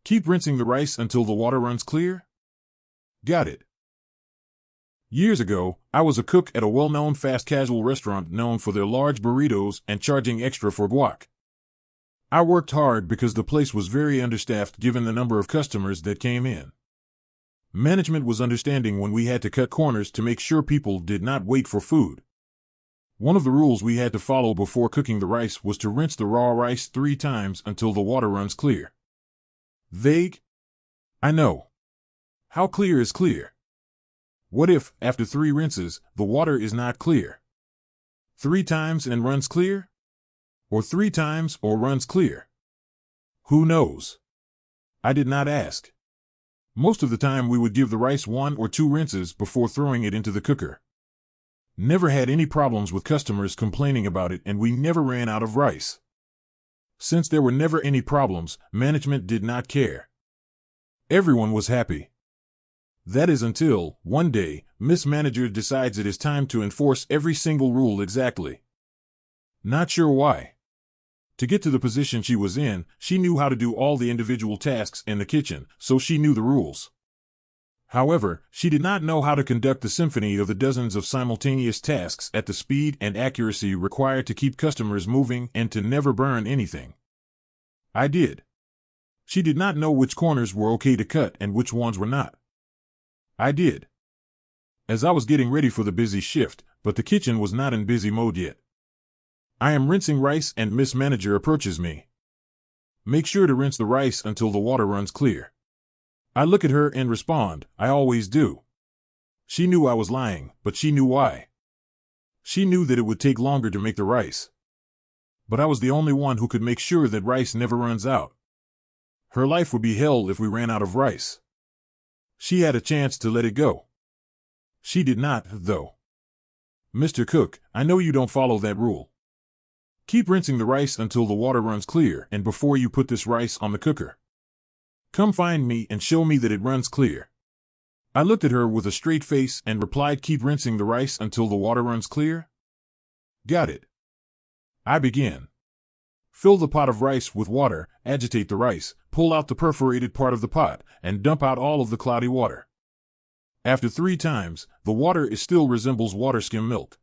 Keep rinsing the rice until the water runs clear? Got it. Years ago, I was a cook at a well-known fast casual restaurant known for their large burritos and charging extra for guac. I worked hard because the place was very understaffed given the number of customers that came in. Management was understanding when we had to cut corners to make sure people did not wait for food. One of the rules we had to follow before cooking the rice was to rinse the raw rice 3 times until the water runs clear. Vague? I know. How clear is clear? What if, after 3 rinses, the water is not clear? 3 times and runs clear? Or 3 times or runs clear? Who knows? I did not ask. Most of the time we would give the rice 1 or 2 rinses before throwing it into the cooker. Never had any problems with customers complaining about it, and we never ran out of rice. Since there were never any problems, management did not care. Everyone was happy. That is until, one day, Miss Manager decides it is time to enforce every single rule exactly. Not sure why. To get to the position she was in, she knew how to do all the individual tasks in the kitchen, so she knew the rules. However, she did not know how to conduct the symphony of the dozens of simultaneous tasks at the speed and accuracy required to keep customers moving and to never burn anything. I did. She did not know which corners were okay to cut and which ones were not. I did. As I was getting ready for the busy shift, but the kitchen was not in busy mode yet. I am rinsing rice and Miss Manager approaches me. Make sure to rinse the rice until the water runs clear. I look at her and respond, I always do. She knew I was lying, but she knew why. She knew that it would take longer to make the rice. But I was the only one who could make sure that rice never runs out. Her life would be hell if we ran out of rice. She had a chance to let it go. She did not, though. Mr. Cook, I know you don't follow that rule. Keep rinsing the rice until the water runs clear and before you put this rice on the cooker. Come find me and show me that it runs clear. I looked at her with a straight face and replied, keep rinsing the rice until the water runs clear? Got it. I began. Fill the pot of rice with water, agitate the rice, pull out the perforated part of the pot, and dump out all of the cloudy water. After 3 times, the water still resembles water skim milk.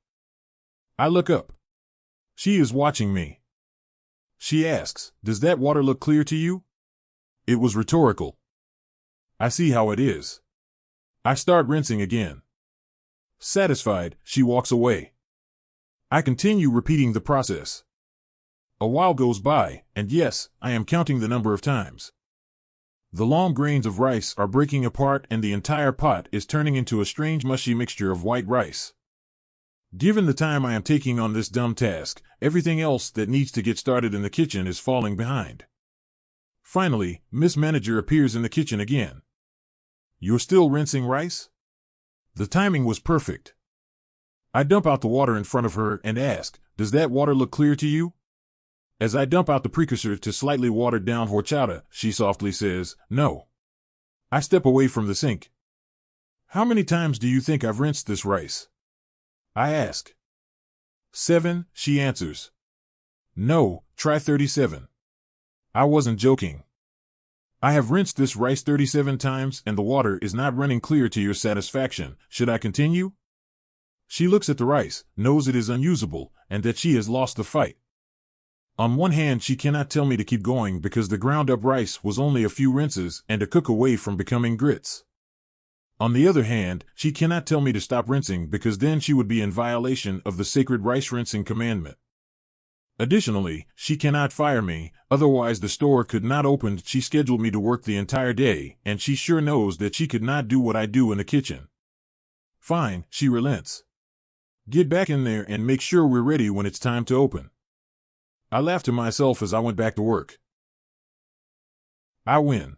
I look up. She is watching me. She asks, does that water look clear to you? It was rhetorical. I see how it is. I start rinsing again. Satisfied, she walks away. I continue repeating the process. A while goes by, and yes, I am counting the number of times. The long grains of rice are breaking apart and the entire pot is turning into a strange mushy mixture of white rice. Given the time I am taking on this dumb task, everything else that needs to get started in the kitchen is falling behind. Finally, Miss Manager appears in the kitchen again. You're still rinsing rice? The timing was perfect. I dump out the water in front of her and ask, does that water look clear to you? As I dump out the precursor to slightly watered down horchata, she softly says, no. I step away from the sink. How many times do you think I've rinsed this rice? I ask. 7, she answers. No, try 37. I wasn't joking. I have rinsed this rice 37 times and the water is not running clear to your satisfaction. Should I continue? She looks at the rice, knows it is unusable, and that she has lost the fight. On one hand, she cannot tell me to keep going because the ground-up rice was only a few rinses and a cook away from becoming grits. On the other hand, she cannot tell me to stop rinsing because then she would be in violation of the sacred rice rinsing commandment. Additionally, she cannot fire me, otherwise the store could not open. She scheduled me to work the entire day, and she sure knows that she could not do what I do in the kitchen. Fine, she relents. Get back in there and make sure we're ready when it's time to open. I laughed to myself as I went back to work. I win.